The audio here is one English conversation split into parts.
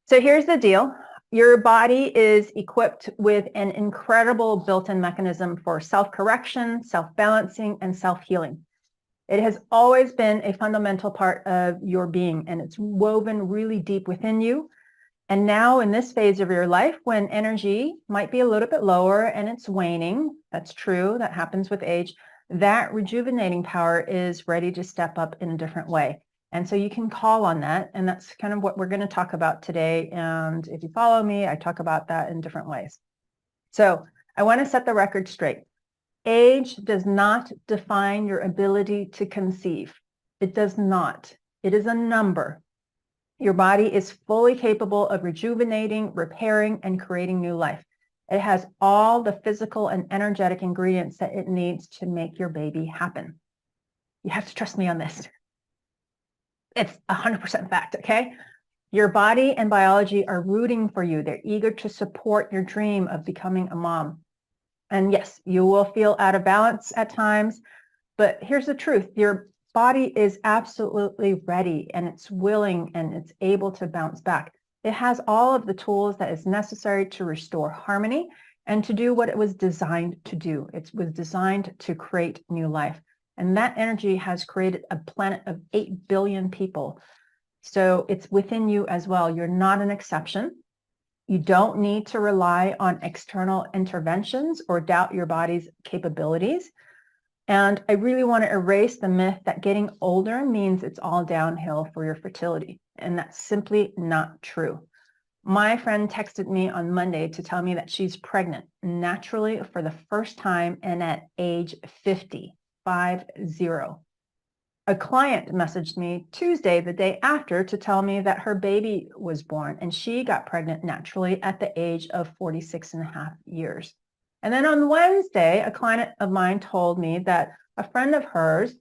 So here's the deal. Your body is equipped with an incredible built-in mechanism for self-correction, self-balancing, and self-healing. It has always been a fundamental part of your being, and it's woven really deep within you. And now in this phase of your life, when energy might be a little bit lower and it's waning, that's true, that happens with age, that rejuvenating power is ready to step up in a different way. And so you can call on that, and that's kind of what we're going to talk about today. And if you follow me, I talk about that in different ways. So I want to set the record straight. Age does not define your ability to conceive. It does not. It is a number. Your body is fully capable of rejuvenating, repairing, and creating new life. It has all the physical and energetic ingredients that it needs to make your baby happen. You have to trust me on this. It's 100% fact, okay? Your body and biology are rooting for you. They're eager to support your dream of becoming a mom. And yes, you will feel out of balance at times, but here's the truth. Your body is absolutely ready, and it's willing, and it's able to bounce back. It has all of the tools that is necessary to restore harmony and to do what it was designed to do. It was designed to create new life. And that energy has created a planet of 8 billion people. So it's within you as well. You're not an exception. You don't need to rely on external interventions or doubt your body's capabilities. And I really want to erase the myth that getting older means it's all downhill for your fertility. And that's simply not true. My friend texted me on Monday to tell me that she's pregnant naturally for the first time and at age 50, 50. A client messaged me Tuesday, the day after, to tell me that her baby was born and she got pregnant naturally at the age of 46 and a half years. And then on Wednesday, a client of mine told me that a friend of hers,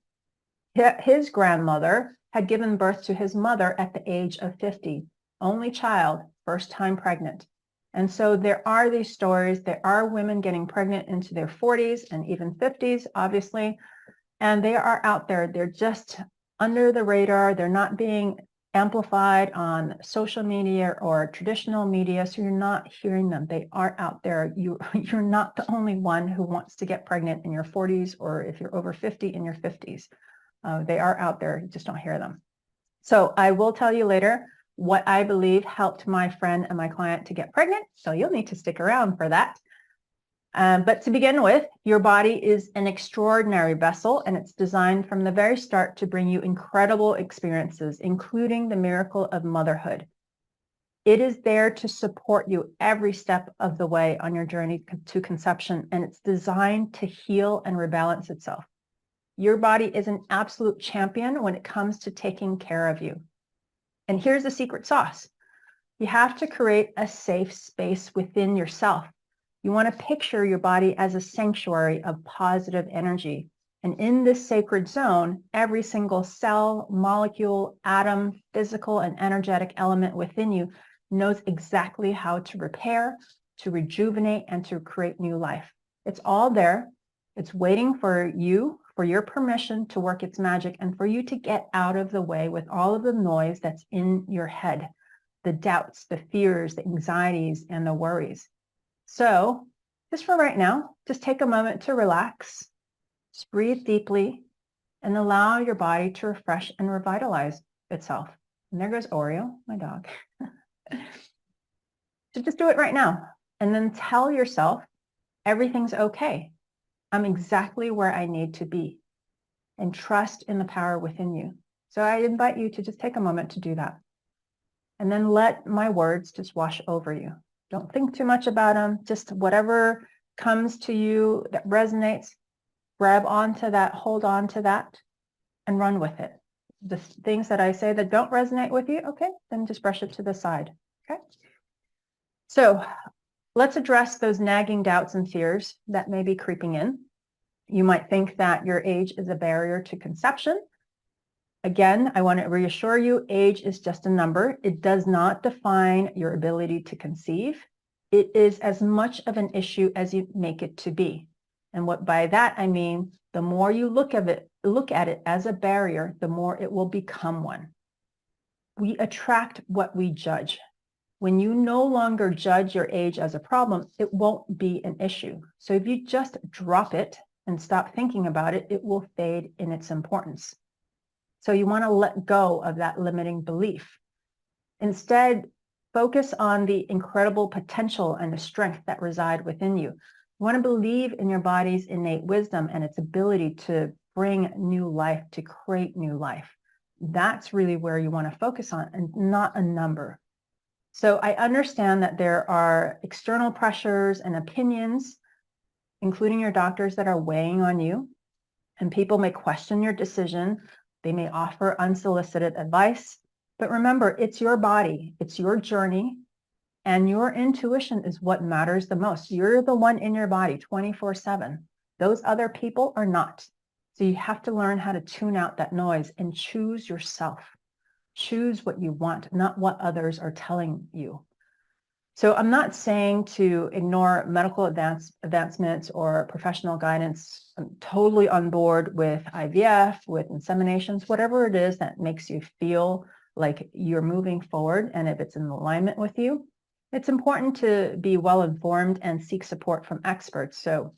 his grandmother, had given birth to his mother at the age of 50, only child, first time pregnant. And so there are these stories. There are women getting pregnant into their 40s and even 50s, obviously. And they are out there. They're just under the radar. They're not being amplified on social media or traditional media, so you're not hearing them. They are out there. You're not the only one who wants to get pregnant in your 40s, or if you're over 50, in your 50s. They are out there. You just don't hear them. So I will tell you later what I believe helped my friend and my client to get pregnant. So you'll need to stick around for that. But to begin with, your body is an extraordinary vessel, and it's designed from the very start to bring you incredible experiences, including the miracle of motherhood. It is there to support you every step of the way on your journey to conception, and it's designed to heal and rebalance itself. Your body is an absolute champion when it comes to taking care of you. And here's the secret sauce. You have to create a safe space within yourself. You want to picture your body as a sanctuary of positive energy. And in this sacred zone, every single cell, molecule, atom, physical and energetic element within you knows exactly how to repair, to rejuvenate, and to create new life. It's all there. It's waiting for you, for your permission to work its magic, and for you to get out of the way with all of the noise that's in your head, the doubts, the fears, the anxieties, and the worries. So just for right now, just take a moment to relax, just breathe deeply, and allow your body to refresh and revitalize itself. And there goes Oreo, my dog. So just do it right now. And then tell yourself, everything's okay. I'm exactly where I need to be. And trust in the power within you. So I invite you to just take a moment to do that. And then let my words just wash over you. Don't think too much about them. Just whatever comes to you that resonates, grab onto that, hold on to that, and run with it. The things that I say that don't resonate with you, okay, then just brush it to the side, okay? So let's address those nagging doubts and fears that may be creeping in. You might think that your age is a barrier to conception. Again, I want to reassure you, age is just a number. It does not define your ability to conceive. It is as much of an issue as you make it to be. And what by that I mean, the more you look at it as a barrier, the more it will become one. We attract what we judge. When you no longer judge your age as a problem, it won't be an issue. So if you just drop it and stop thinking about it, it will fade in its importance. So you want to let go of that limiting belief. Instead, focus on the incredible potential and the strength that reside within you. You want to believe in your body's innate wisdom and its ability to bring new life, to create new life. That's really where you want to focus on, and not a number. So I understand that there are external pressures and opinions, including your doctors, that are weighing on you, and people may question your decision. They may offer unsolicited advice, but remember, it's your body, it's your journey, and your intuition is what matters the most. You're the one in your body 24/7. Those other people are not. So you have to learn how to tune out that noise and choose yourself. Choose what you want, not what others are telling you. So I'm not saying to ignore medical advancements or professional guidance. I'm totally on board with IVF, with inseminations, whatever it is that makes you feel like you're moving forward, and if it's in alignment with you. It's important to be well informed and seek support from experts. So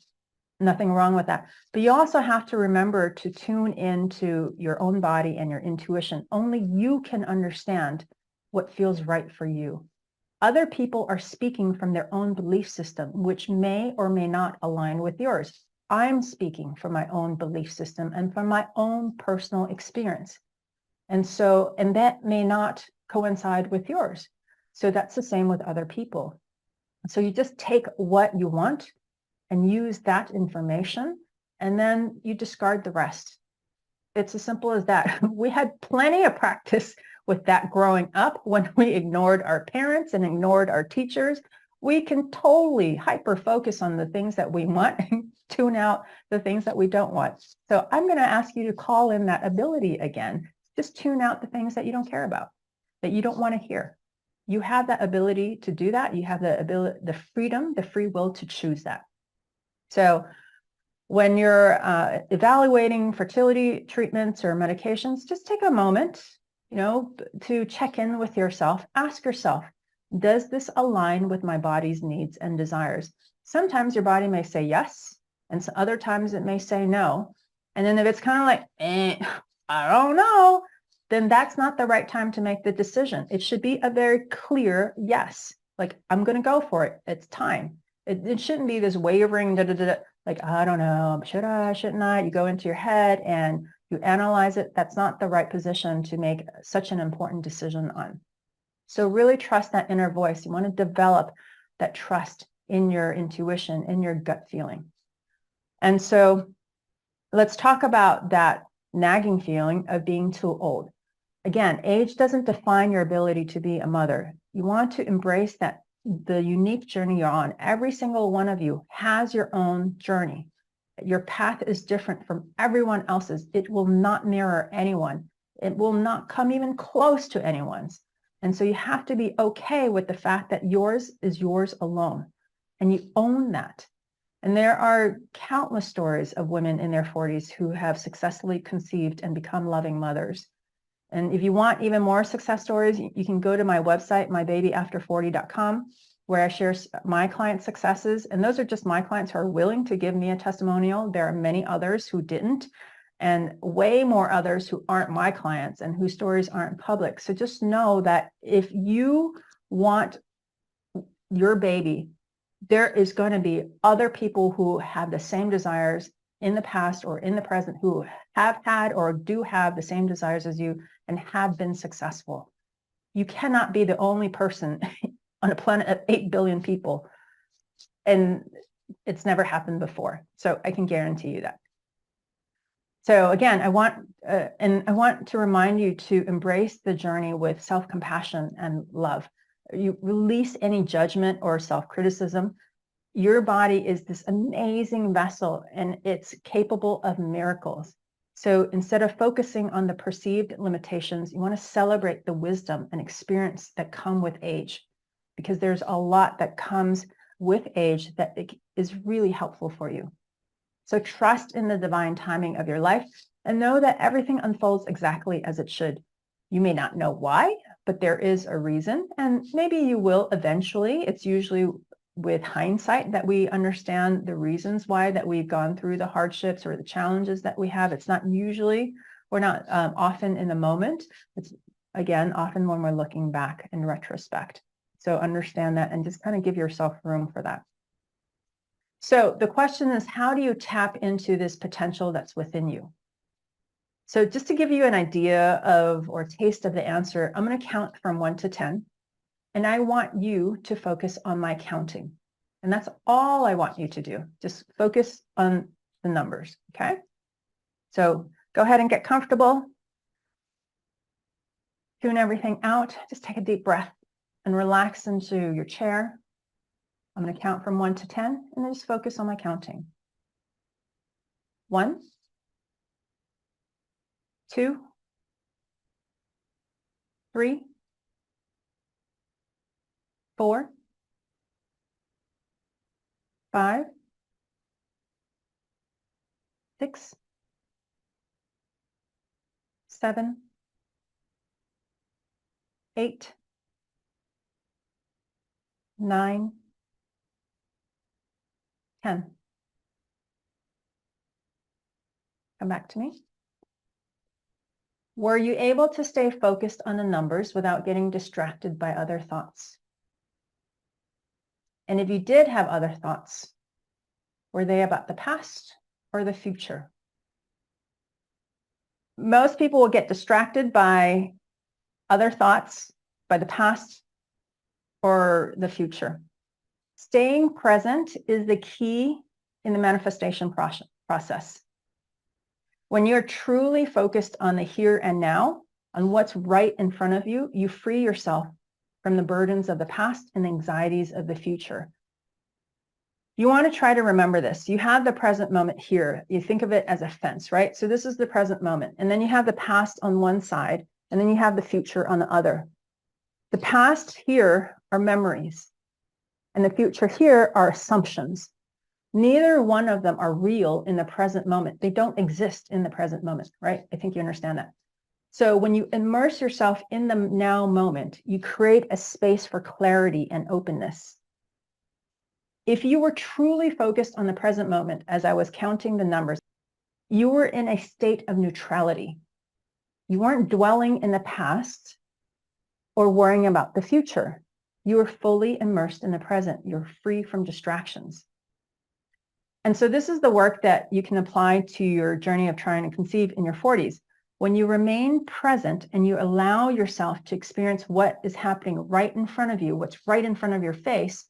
nothing wrong with that. But you also have to remember to tune into your own body and your intuition. Only you can understand what feels right for you. Other people are speaking from their own belief system, which may or may not align with yours. I'm speaking from my own belief system and from my own personal experience. And that may not coincide with yours. So that's the same with other people. So you just take what you want and use that information, and then you discard the rest. It's as simple as that. We had plenty of practice with that growing up when we ignored our parents and ignored our teachers. We can totally hyper-focus on the things that we want and tune out the things that we don't want. So I'm going to ask you to call in that ability again. Just tune out the things that you don't care about, that you don't want to hear. You have that ability to do that. You have the ability, the freedom, the free will to choose that. So when you're evaluating fertility treatments or medications, just take a moment, to check in with yourself. Ask yourself, does this align with my body's needs and desires? Sometimes your body may say yes, and so other times it may say no. And then if it's kind of like, I don't know, then that's not the right time to make the decision. It should be a very clear yes, like I'm going to go for it. It's time. It shouldn't be this wavering, like, I don't know, should I, shouldn't I? You go into your head and you analyze it. That's not the right position to make such an important decision on. So really trust that inner voice. You want to develop that trust in your intuition, in your gut feeling. And so let's talk about that nagging feeling of being too old. Again, age doesn't define your ability to be a mother. You want to embrace that the unique journey you're on. Every single one of you has your own journey. Your path is different from everyone else's. It will not mirror anyone. It will not come even close to anyone's. And so you have to be okay with the fact that yours is yours alone, and you own that. And there are countless stories of women in their 40s who have successfully conceived and become loving mothers. And if you want even more success stories, you can go to my website, mybabyafter40.com, where I share my client successes. And those are just my clients who are willing to give me a testimonial. There are many others who didn't, and way more others who aren't my clients and whose stories aren't public. So just know that if you want your baby, there is going to be other people who have the same desires in the past or in the present who have had or do have the same desires as you and have been successful. You cannot be the only person on a planet of 8 billion people, and it's never happened before. So I can guarantee you that. So again, I want to remind you to embrace the journey with self-compassion and love. You release any judgment or self-criticism. Your body is this amazing vessel, and it's capable of miracles. So instead of focusing on the perceived limitations, you want to celebrate the wisdom and experience that come with age, because there's a lot that comes with age that is really helpful for you. So trust in the divine timing of your life and know that everything unfolds exactly as it should. You may not know why, but there is a reason, and maybe you will eventually. It's usually with hindsight that we understand the reasons why that we've gone through the hardships or the challenges that we have. It's not usually, we're not often in the moment. It's, again, often when we're looking back in retrospect. So understand that and just kind of give yourself room for that. So the question is, how do you tap into this potential that's within you? So just to give you an idea of, or taste of the answer, I'm going to count from 1 to 10. And I want you to focus on my counting. And that's all I want you to do. Just focus on the numbers, okay? So go ahead and get comfortable. Tune everything out. Just take a deep breath and relax into your chair. I'm going to count from 1 to 10, and then just focus on my counting. 1, 2, 3, 4, 5, 6, 7, 8, 9, 10. Come back to me. Were you able to stay focused on the numbers without getting distracted by other thoughts? And if you did have other thoughts, were they about the past or the future? Most people will get distracted by other thoughts, by the past or the future. Staying present is the key in the manifestation process. When you're truly focused on the here and now, on what's right in front of you, you free yourself from the burdens of the past and anxieties of the future. You want to try to remember this. You have the present moment here. You think of it as a fence, right? So this is the present moment. And then you have the past on one side, and then you have the future on the other. The past here are memories, and the future here are assumptions. Neither one of them are real in the present moment. They don't exist in the present moment, right? I think you understand that. So when you immerse yourself in the now moment, you create a space for clarity and openness. If you were truly focused on the present moment, as I was counting the numbers, you were in a state of neutrality. You weren't dwelling in the past or worrying about the future. You were fully immersed in the present. You're free from distractions. And so this is the work that you can apply to your journey of trying to conceive in your 40s. When you remain present and you allow yourself to experience what is happening right in front of you, what's right in front of your face,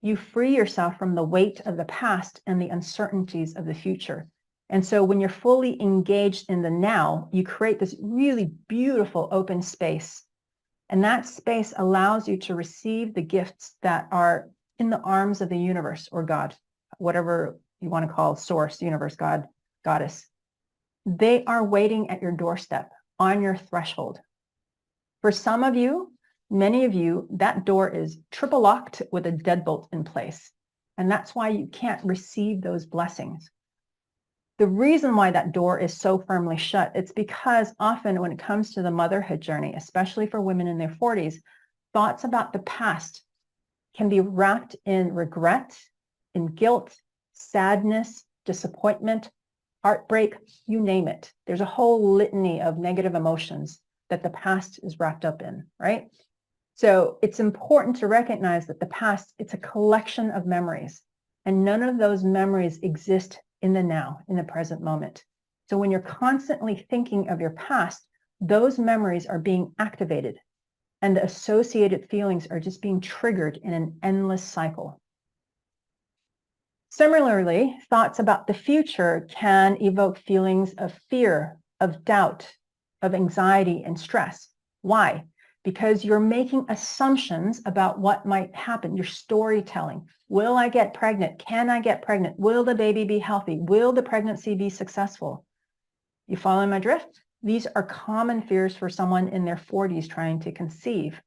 you free yourself from the weight of the past and the uncertainties of the future. And so when you're fully engaged in the now, you create this really beautiful open space. And that space allows you to receive the gifts that are in the arms of the universe or God, whatever you want to call source, universe, God, goddess. They are waiting at your doorstep, on your threshold. For some of you, many of you, that door is triple locked with a deadbolt in place. And that's why you can't receive those blessings. The reason why that door is so firmly shut, it's because often when it comes to the motherhood journey, especially for women in their 40s, thoughts about the past can be wrapped in regret, in guilt, sadness, disappointment, heartbreak, you name it. There's a whole litany of negative emotions that the past is wrapped up in, right? So it's important to recognize that the past, it's a collection of memories, and none of those memories exist in the now, in the present moment. So when you're constantly thinking of your past, those memories are being activated, and the associated feelings are just being triggered in an endless cycle. Similarly, thoughts about the future can evoke feelings of fear, of doubt, of anxiety and stress. Why? Because you're making assumptions about what might happen. You're storytelling. Will I get pregnant? Can I get pregnant? Will the baby be healthy? Will the pregnancy be successful? You follow my drift? These are common fears for someone in their 40s trying to conceive.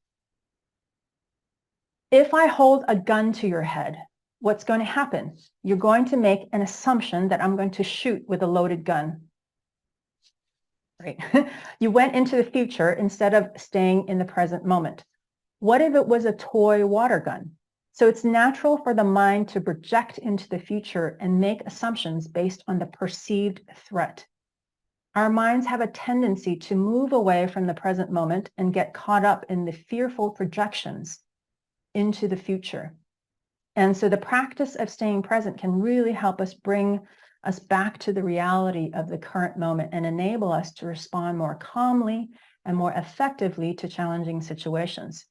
If I hold a gun to your head, what's going to happen? You're going to make an assumption that I'm going to shoot with a loaded gun. right? You went into the future instead of staying in the present moment. What if it was a toy water gun? So it's natural for the mind to project into the future and make assumptions based on the perceived threat. Our minds have a tendency to move away from the present moment and get caught up in the fearful projections into the future. And so the practice of staying present can really help us bring us back to the reality of the current moment and enable us to respond more calmly and more effectively to challenging situations.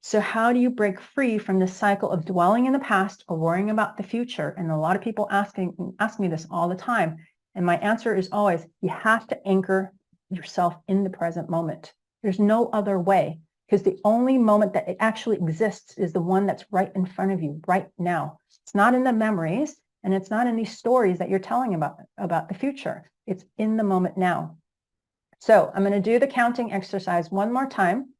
So how do you break free from this cycle of dwelling in the past or worrying about the future? And a lot of people ask me this all the time. And my answer is always, you have to anchor yourself in the present moment. There's no other way, because the only moment that it actually exists is the one that's right in front of you right now. It's not in the memories, and it's not in these stories that you're telling about the future. It's in the moment now. So I'm going to do the counting exercise one more time.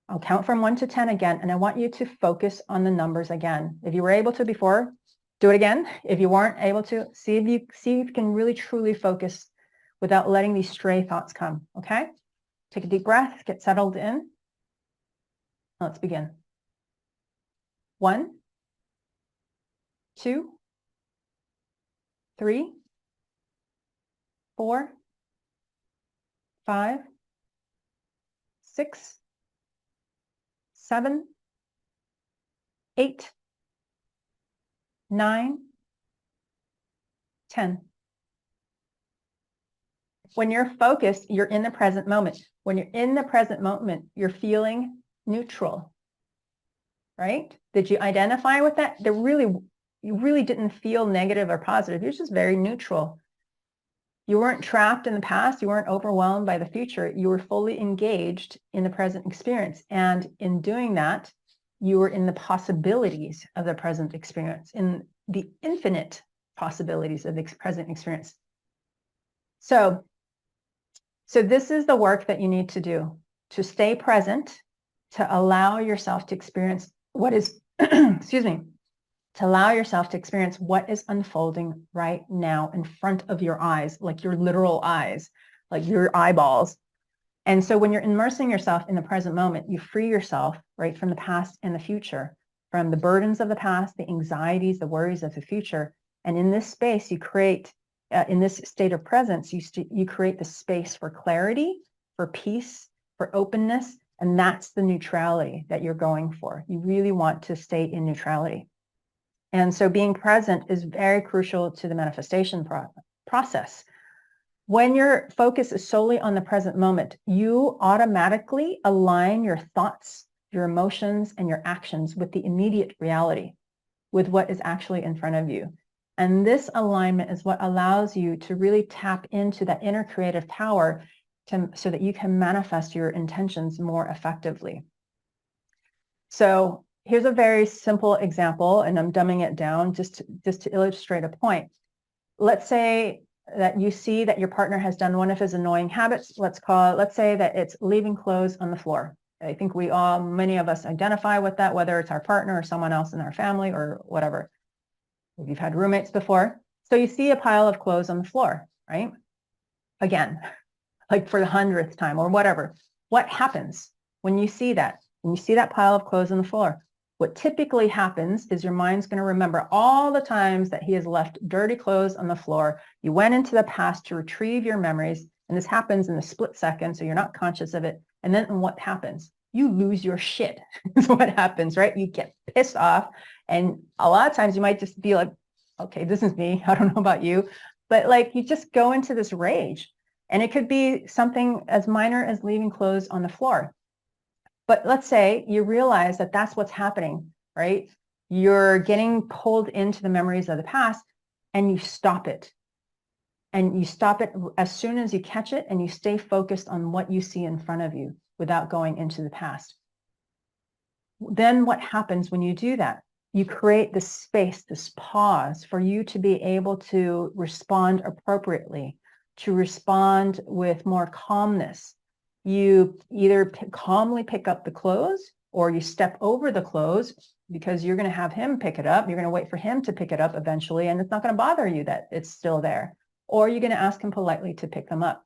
I'll count from 1 to 10 again, and I want you to focus on the numbers again. If you were able to before, do it again. If you weren't able to, see if you can really truly focus without letting these stray thoughts come, okay? Take a deep breath, get settled in. Let's begin. 1, 2, 3, 4, 5, 6, 7, 8, 9, 10. When you're focused, you're in the present moment. When you're in the present moment, you're feeling neutral, right? Did you identify with that? You really didn't feel negative or positive. You're just very neutral. You weren't trapped in the past. You weren't overwhelmed by the future. You were fully engaged in the present experience. And in doing that, you were in the possibilities of the present experience, in the infinite possibilities of the present experience. So this is the work that you need to do, to stay present, to allow yourself to experience what is, excuse me, to allow yourself to experience what is unfolding right now in front of your eyes, like your literal eyes, like your eyeballs. And so when you're immersing yourself in the present moment, you free yourself, right, from the past and the future, from the burdens of the past, the anxieties, the worries of the future. And in this space, you create, in this state of presence, you create the space for clarity, for peace, for openness, and that's the neutrality that you're going for. You really want to stay in neutrality. And so being present is very crucial to the manifestation process. When your focus is solely on the present moment, you automatically align your thoughts, your emotions, and your actions with the immediate reality, with what is actually in front of you. And this alignment is what allows you to really tap into that inner creative power so that you can manifest your intentions more effectively. So here's a very simple example, and I'm dumbing it down just to illustrate a point. Let's say that you see that your partner has done one of his annoying habits. Let's say that it's leaving clothes on the floor. I think many of us identify with that, whether it's our partner or someone else in our family or whatever. If you've had roommates before. So you see a pile of clothes on the floor, right? Again, like for the 100th time or whatever. What happens when you see that? When you see that pile of clothes on the floor, what typically happens is your mind's going to remember all the times that he has left dirty clothes on the floor. You went into the past to retrieve your memories, and this happens in a split second, so you're not conscious of it. And then what happens? You lose your shit is what happens, right? You get pissed off, and a lot of times you might just be like, okay, this is me. I don't know about you, but like you just go into this rage. And it could be something as minor as leaving clothes on the floor. But let's say you realize that that's what's happening, right? You're getting pulled into the memories of the past, and you stop it. And you stop it as soon as you catch it, and you stay focused on what you see in front of you without going into the past. Then what happens when you do that? You create this space, this pause for you to be able to respond appropriately, to respond with more calmness. You either calmly pick up the clothes, or you step over the clothes because you're going to have him pick it up. You're going to wait for him to pick it up eventually, and it's not going to bother you that it's still there. Or you're going to ask him politely to pick them up.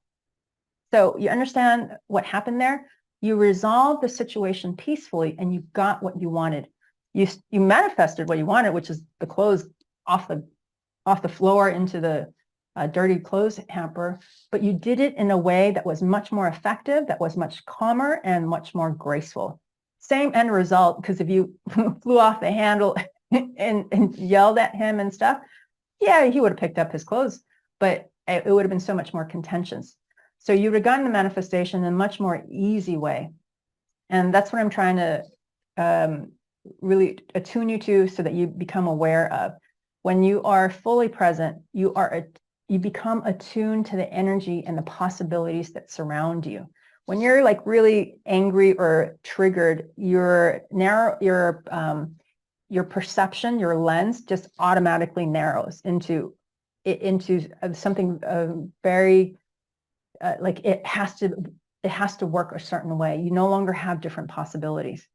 So you understand what happened there? You resolved the situation peacefully and you got what you wanted. You manifested what you wanted, which is the clothes off the floor into the dirty clothes hamper, but you did it in a way that was much more effective, that was much calmer and much more graceful. Same end result, because if you flew off the handle and yelled at him and stuff, yeah, he would have picked up his clothes, but it would have been so much more contentious. So you would have gotten the manifestation in a much more easy way. And that's what I'm trying to really attune you to, so that you become aware of. When you are fully present, you become attuned to the energy and the possibilities that surround you. When you're like really angry or triggered, your perception, your lens just automatically narrows into something very like it has to work a certain way. You no longer have different possibilities.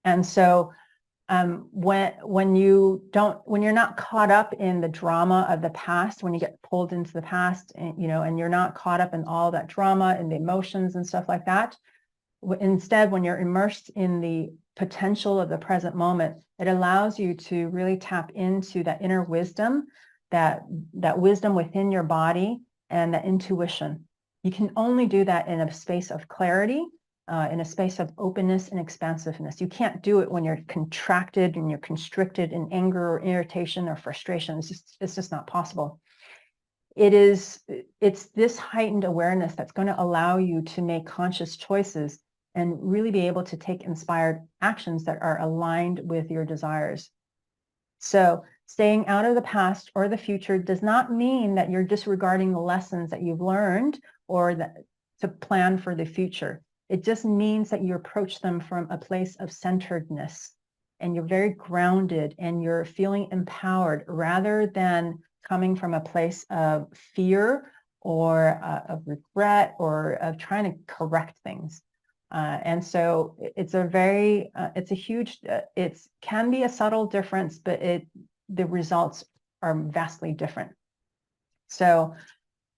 And so when you're not caught up in the drama of the past, when you get pulled into the past, and you're not caught up in all that drama and the emotions and stuff like that, instead, when you're immersed in the potential of the present moment, it allows you to really tap into that inner wisdom, that wisdom within your body, and that intuition. You can only do that in a space of clarity, in a space of openness and expansiveness. You can't do it when you're contracted and you're constricted in anger or irritation or frustration. It's just not possible. It's this heightened awareness that's going to allow you to make conscious choices and really be able to take inspired actions that are aligned with your desires. So staying out of the past or the future does not mean that you're disregarding the lessons that you've learned or to plan for the future. It just means that you approach them from a place of centeredness, and you're very grounded and you're feeling empowered, rather than coming from a place of fear or of regret or of trying to correct things. And so it's a huge, it can be a subtle difference, but the results are vastly different. So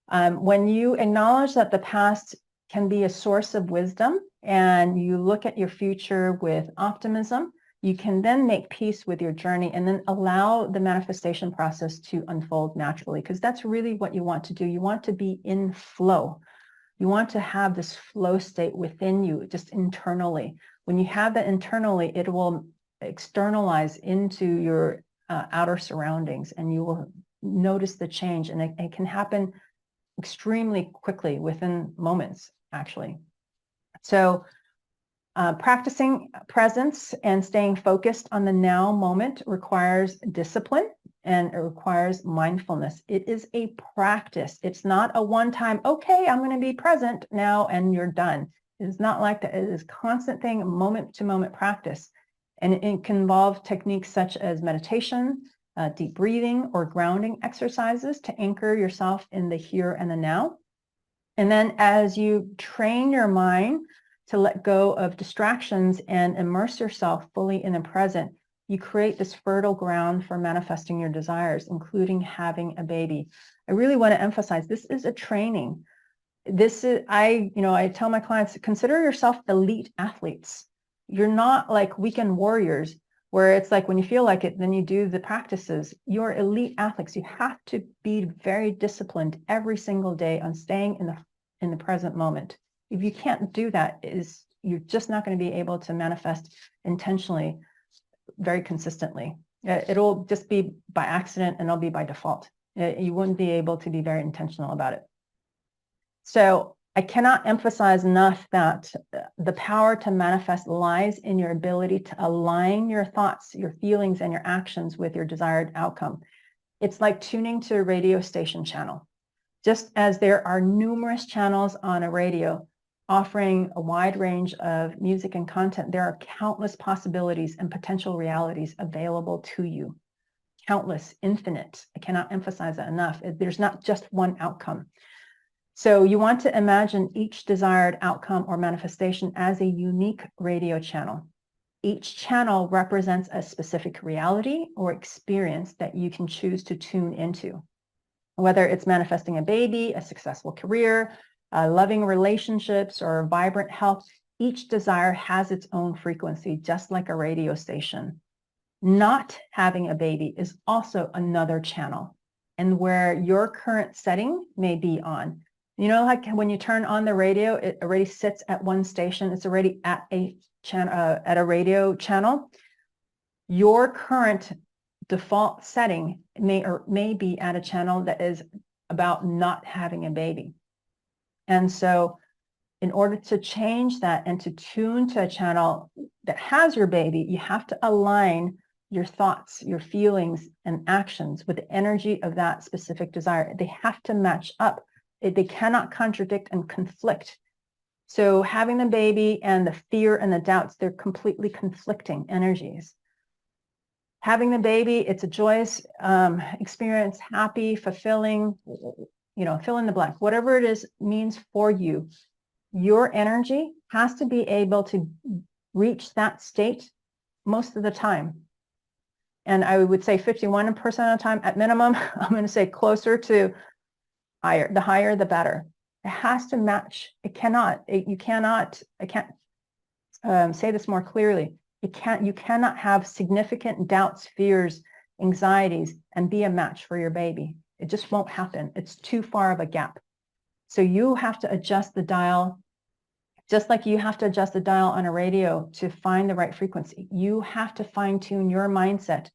when you acknowledge that the past can be a source of wisdom and you look at your future with optimism, you can then make peace with your journey and then allow the manifestation process to unfold naturally, because that's really what you want to do. You want to be in flow. You want to have this flow state within you, just internally. When you have that internally, it will externalize into your outer surroundings, and you will notice the change, and it can happen extremely quickly, within moments, actually. So practicing presence and staying focused on the now moment requires discipline, and it requires mindfulness. It is a practice. It's not a one-time, okay, I'm going to be present now and you're done. It is not like that. It is a constant thing, moment-to-moment practice. And it can involve techniques such as meditation, deep breathing, or grounding exercises to anchor yourself in the here and the now. And then as you train your mind to let go of distractions and immerse yourself fully in the present, you create this fertile ground for manifesting your desires, including having a baby. I really want to emphasize, this is a training. I tell my clients, consider yourself elite athletes. You're not like weekend warriors, where it's like when you feel like it, then you do the practices. You're elite athletes. You have to be very disciplined every single day on staying in the present moment. If you can't do that, you're just not going to be able to manifest intentionally very consistently. It'll just be by accident, and it'll be by default. You wouldn't be able to be very intentional about it. So I cannot emphasize enough that the power to manifest lies in your ability to align your thoughts, your feelings, and your actions with your desired outcome. It's like tuning to a radio station channel. Just as there are numerous channels on a radio offering a wide range of music and content, there are countless possibilities and potential realities available to you. Countless, infinite. I cannot emphasize that enough. There's not just one outcome. So you want to imagine each desired outcome or manifestation as a unique radio channel. Each channel represents a specific reality or experience that you can choose to tune into. Whether it's manifesting a baby, a successful career, loving relationships or vibrant health, each desire has its own frequency, just like a radio station. Not having a baby is also another channel, and where your current setting may be on. You know, like when you turn on the radio, it already sits at one station. It's already at a channel, at a radio channel. Your current default setting may be at a channel that is about not having a baby. And so in order to change that and to tune to a channel that has your baby, you have to align your thoughts, your feelings, and actions with the energy of that specific desire. They have to match up. They cannot contradict and conflict. So having the baby and the fear and the doubts, they're completely conflicting energies. Having the baby, it's a joyous experience, happy, fulfilling, you know, fill in the blank. Whatever it is means for you, your energy has to be able to reach that state most of the time. And I would say 51% of the time at minimum, I'm going to say closer to higher. The higher, the better. It has to match. It cannot, you cannot, I can't say this more clearly. You cannot have significant doubts, fears, anxieties, and be a match for your baby. It just won't happen. It's too far of a gap. So you have to adjust the dial, just like you have to adjust the dial on a radio to find the right frequency. You have to fine tune your mindset,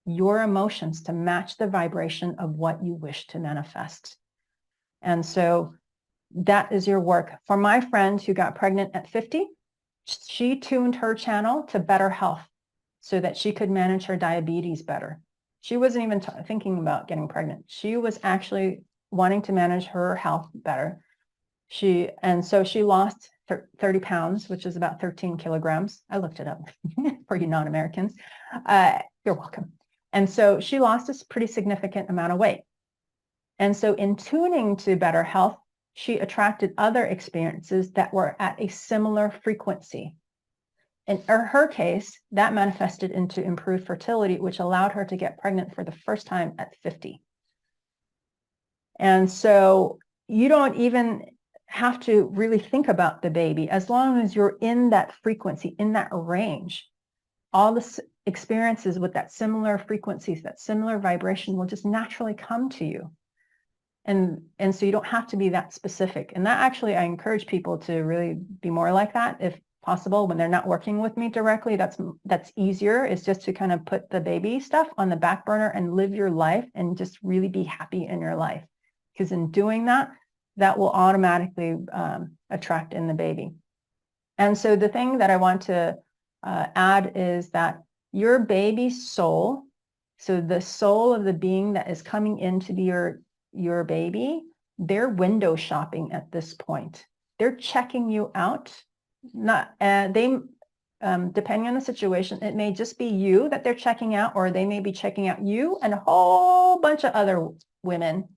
your emotions to match the vibration of what you wish to manifest. And so that is your work. For my friend who got pregnant at 50, she tuned her channel to better health so that she could manage her diabetes better. She wasn't even thinking about getting pregnant. She was actually wanting to manage her health better. And so she lost 30 pounds, which is about 13 kilograms. I looked it up for you non-Americans. You're welcome. And so she lost a pretty significant amount of weight. And so in tuning to better health, she attracted other experiences that were at a similar frequency. In her case, that manifested into improved fertility, which allowed her to get pregnant for the first time at 50. And so you don't even have to really think about the baby. As long as you're in that frequency, in that range, all the experiences with that similar frequencies, that similar vibration will just naturally come to you. And so you don't have to be that specific. And that actually, I encourage people to really be more like that if possible. When they're not working with me directly, that's easier. It's just to kind of put the baby stuff on the back burner and live your life and just really be happy in your life. Because in doing that, that will automatically attract in the baby. And so the thing that I want to add is that your baby's soul, so the soul of the being that is coming in to be your baby, they're window shopping at this point. They're checking you out. Depending on the situation, it may just be you that they're checking out, or they may be checking out you and a whole bunch of other women.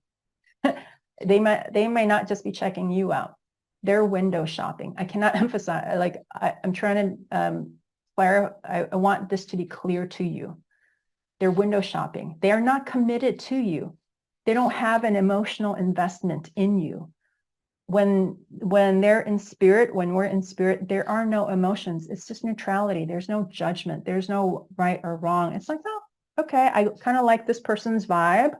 They may not just be checking you out. They're window shopping. I cannot emphasize, like I'm trying to clarify. I want this to be clear to you. They're window shopping. They are not committed to you. They don't have an emotional investment in you. When they're in spirit, when we're in spirit, there are no emotions. It's just neutrality. There's no judgment. There's no right or wrong. It's like, oh, okay, I kind of like this person's vibe.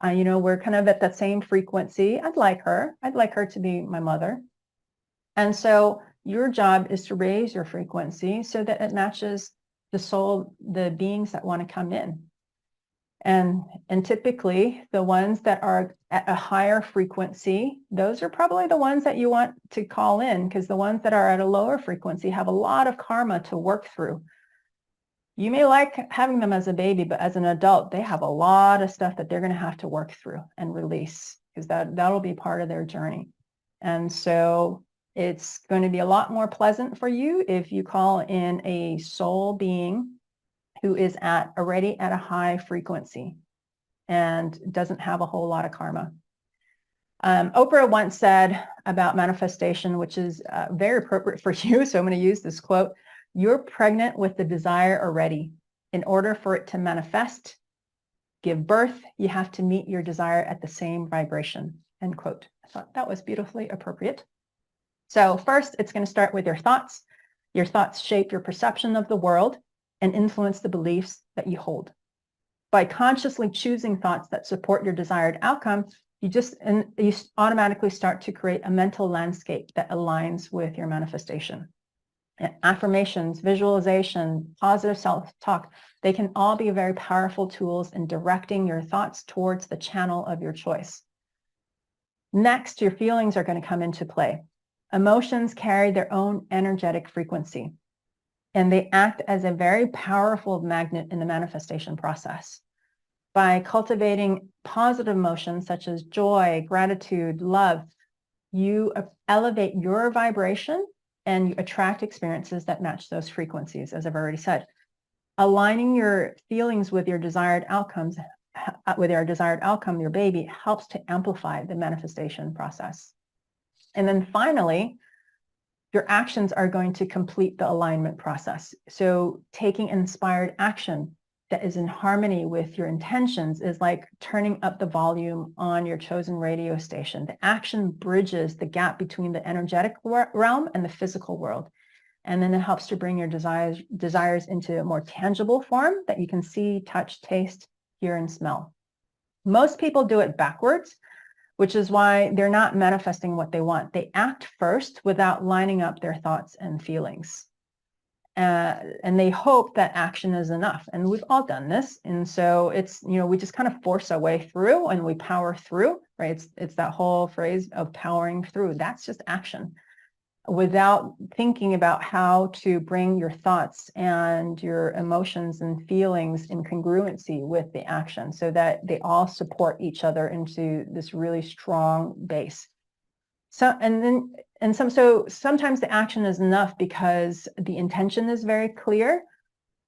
You know, we're kind of at the same frequency. I'd like her. I'd like her to be my mother. And so your job is to raise your frequency so that it matches the soul, the beings that want to come in. And typically the ones that are at a higher frequency, those are probably the ones that you want to call in, because the ones that are at a lower frequency have a lot of karma to work through. You may like having them as a baby, but as an adult, they have a lot of stuff that they're going to have to work through and release, because that'll be part of their journey. And so it's going to be a lot more pleasant for you if you call in a soul being who is already at a high frequency and doesn't have a whole lot of karma. Oprah once said about manifestation, which is very appropriate for you, so I'm going to use this quote: "You're pregnant with the desire already. In order for it to manifest, give birth, you have to meet your desire at the same vibration." end quote. I thought that was beautifully appropriate. So first, it's going to start with your thoughts. Your thoughts shape your perception of the world and influence the beliefs that you hold. By consciously choosing thoughts that support your desired outcome, you automatically start to create a mental landscape that aligns with your manifestation. Affirmations, visualization, positive self-talk, they can all be very powerful tools in directing your thoughts towards the channel of your choice. Next, your feelings are going to come into play. Emotions carry their own energetic frequency, and they act as a very powerful magnet in the manifestation process. By cultivating positive emotions such as joy, gratitude, love, you elevate your vibration and you attract experiences that match those frequencies, as I've already said. Aligning your feelings with your desired outcomes, your baby, helps to amplify the manifestation process. And then finally, your actions are going to complete the alignment process. So taking inspired action that is in harmony with your intentions is like turning up the volume on your chosen radio station. The action bridges the gap between the energetic realm and the physical world. And then it helps to bring your desires into a more tangible form that you can see, touch, taste, hear, and smell. Most people do it backwards, which is why they're not manifesting what they want. They act first without lining up their thoughts and feelings. And they hope that action is enough. And we've all done this. And so it's, we just kind of force our way through and we power through, right? It's that whole phrase of powering through. That's just action without thinking about how to bring your thoughts and your emotions and feelings in congruency with the action so that they all support each other into this really strong base. So sometimes the action is enough because the intention is very clear,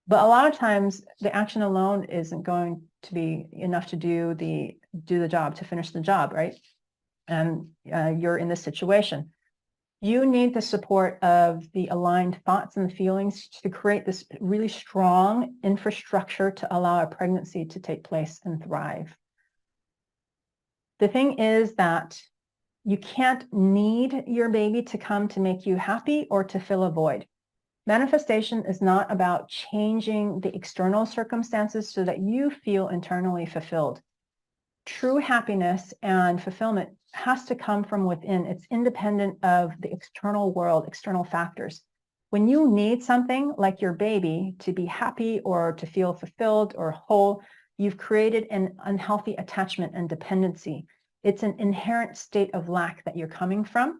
but a lot of times the action alone isn't going to be enough to do the job, to finish the job, right? And you're in this situation. You need the support of the aligned thoughts and feelings to create this really strong infrastructure to allow a pregnancy to take place and thrive. The thing is that you can't need your baby to come to make you happy or to fill a void. Manifestation is not about changing the external circumstances so that you feel internally fulfilled. True happiness and fulfillment has to come from within. It's independent of the external world, external factors. When you need something like your baby to be happy or to feel fulfilled or whole, you've created an unhealthy attachment and dependency. It's an inherent state of lack that you're coming from.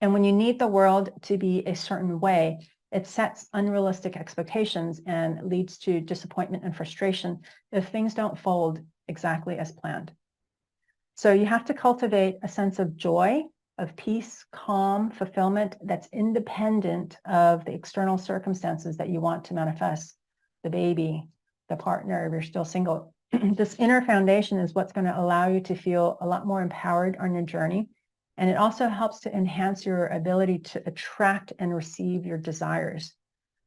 And when you need the world to be a certain way, it sets unrealistic expectations and leads to disappointment and frustration if things don't fold exactly as planned. So you have to cultivate a sense of joy, of peace, calm, fulfillment that's independent of the external circumstances that you want to manifest, the baby, the partner, if you're still single. This inner foundation is what's going to allow you to feel a lot more empowered on your journey. And it also helps to enhance your ability to attract and receive your desires.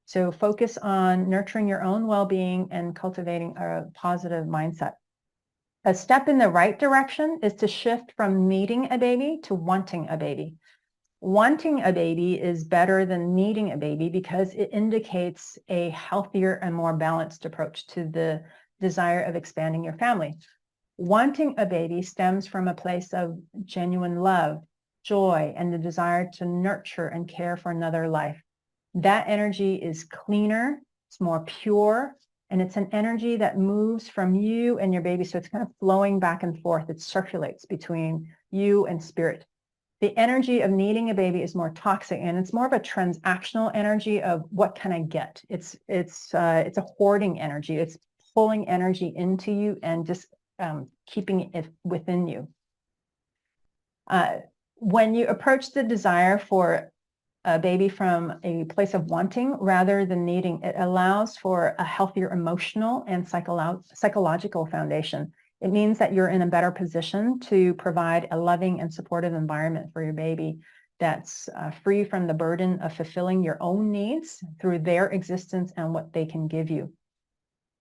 So focus on nurturing your own well-being and cultivating a positive mindset. A step in the right direction is to shift from needing a baby to wanting a baby. Wanting a baby is better than needing a baby because it indicates a healthier and more balanced approach to the desire of expanding your family. Wanting a baby stems from a place of genuine love, joy, and the desire to nurture and care for another life. That energy is cleaner, it's more pure, and it's an energy that moves from you and your baby. So it's kind of flowing back and forth. It circulates between you and spirit. The energy of needing a baby is more toxic, and it's more of a transactional energy of what can I get? It's a hoarding energy. It's pulling energy into you and just keeping it within you. When you approach the desire for a baby from a place of wanting rather than needing, it allows for a healthier emotional and psychological foundation. It means that you're in a better position to provide a loving and supportive environment for your baby that's free from the burden of fulfilling your own needs through their existence and what they can give you.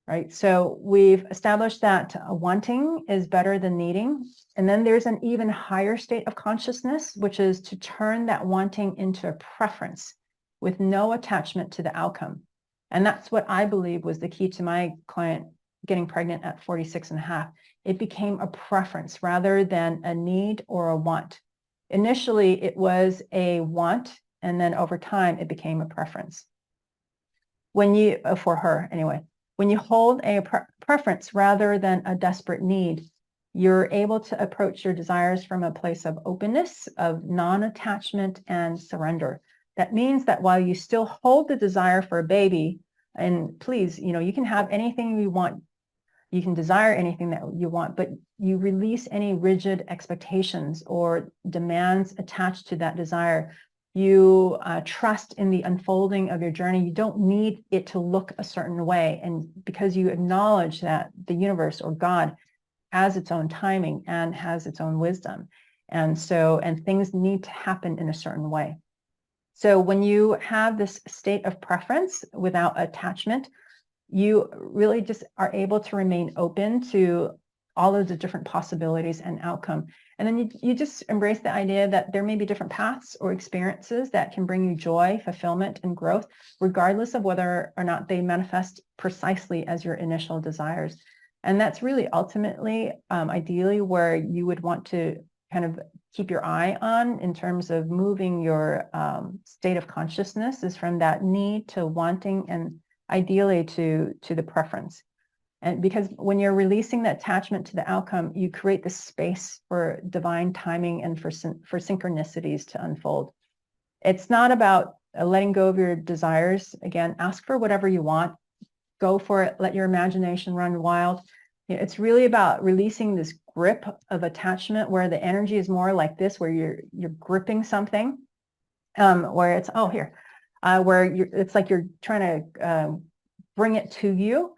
right? So we've established that wanting is better than needing. And then there's an even higher state of consciousness, which is to turn that wanting into a preference with no attachment to the outcome. And that's what I believe was the key to my client getting pregnant at 46 and a half. It became a preference rather than a need or a want. Initially, it was a want, and then over time, it became a preference. When you, for her anyway, when you hold a preference rather than a desperate need, you're able to approach your desires from a place of openness, of non-attachment and surrender. That means that while you still hold the desire for a baby, and please, you can have anything you want, you can desire anything that you want, but you release any rigid expectations or demands attached to that desire. You trust in the unfolding of your journey. You don't need it to look a certain way. And because you acknowledge that the universe or God has its own timing and has its own wisdom. And things need to happen in a certain way. So when you have this state of preference without attachment, you really just are able to remain open to all of the different possibilities and outcome. And then you just embrace the idea that there may be different paths or experiences that can bring you joy, fulfillment, and growth, regardless of whether or not they manifest precisely as your initial desires. And that's really ultimately, ideally, where you would want to kind of keep your eye on in terms of moving your state of consciousness, is from that need to wanting, and ideally to the preference. And because when you're releasing the attachment to the outcome, you create the space for divine timing and for synchronicities to unfold. It's not about letting go of your desires. Again, ask for whatever you want. Go for it. Let your imagination run wild. It's really about releasing this grip of attachment where the energy is more like this, where you're gripping something, where it's, where it's like you're trying to bring it to you,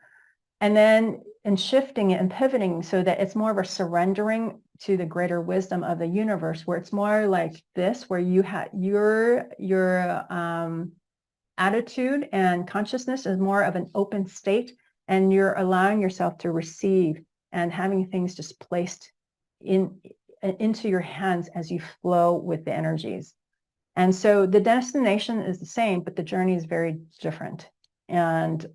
and then shifting it and pivoting so that it's more of a surrendering to the greater wisdom of the universe, where it's more like this, where you have your attitude and consciousness is more of an open state, and you're allowing yourself to receive and having things just placed into your hands as you flow with the energies. And so the destination is the same, but the journey is very different. And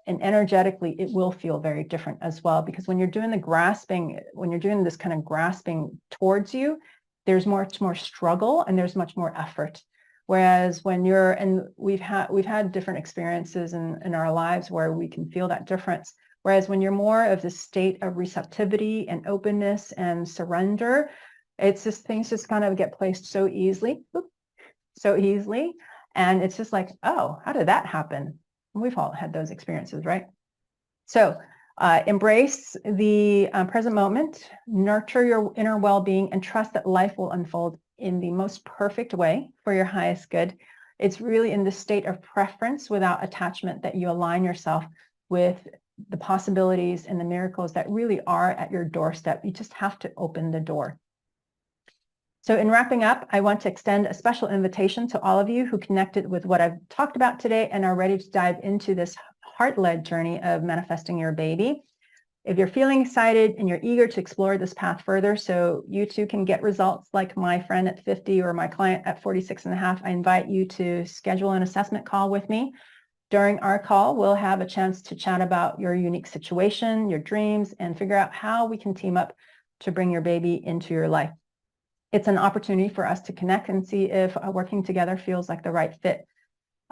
energetically, it will feel very different as well, because when you're doing the grasping, when you're doing this kind of grasping towards you, there's much more struggle and there's much more effort. Whereas when you're, and we've had different experiences in our lives where we can feel that difference. Whereas when you're more of this state of receptivity and openness and surrender, it's just, things just kind of get placed so easily, and it's just like, oh, how did that happen? We've all had those experiences, right? So embrace the present moment, nurture your inner well-being, and trust that life will unfold in the most perfect way for your highest good. It's really in the state of preference without attachment that you align yourself with the possibilities and the miracles that really are at your doorstep. You just have to open the door. So in wrapping up, I want to extend a special invitation to all of you who connected with what I've talked about today and are ready to dive into this heart-led journey of manifesting your baby. If you're feeling excited and you're eager to explore this path further so you too can get results like my friend at 50 or my client at 46 and a half, I invite you to schedule an assessment call with me. During our call, we'll have a chance to chat about your unique situation, your dreams, and figure out how we can team up to bring your baby into your life. It's an opportunity for us to connect and see if working together feels like the right fit.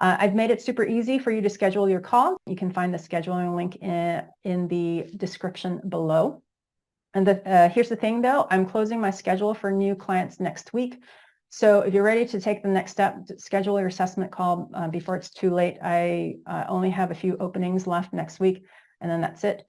I've made it super easy for you to schedule your call. You can find the scheduling link in the description below. And here's the thing though, I'm closing my schedule for new clients next week. So if you're ready to take the next step, schedule your assessment call before it's too late. I only have a few openings left next week, and then that's it.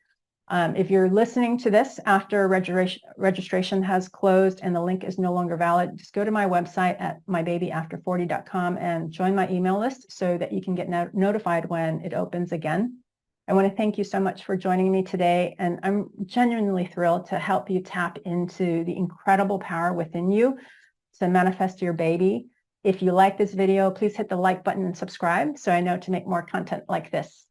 If you're listening to this after registration has closed and the link is no longer valid, just go to my website at mybabyafter40.com and join my email list so that you can get notified when it opens again. I want to thank you so much for joining me today, and I'm genuinely thrilled to help you tap into the incredible power within you to manifest your baby. If you like this video, please hit the like button and subscribe so I know to make more content like this.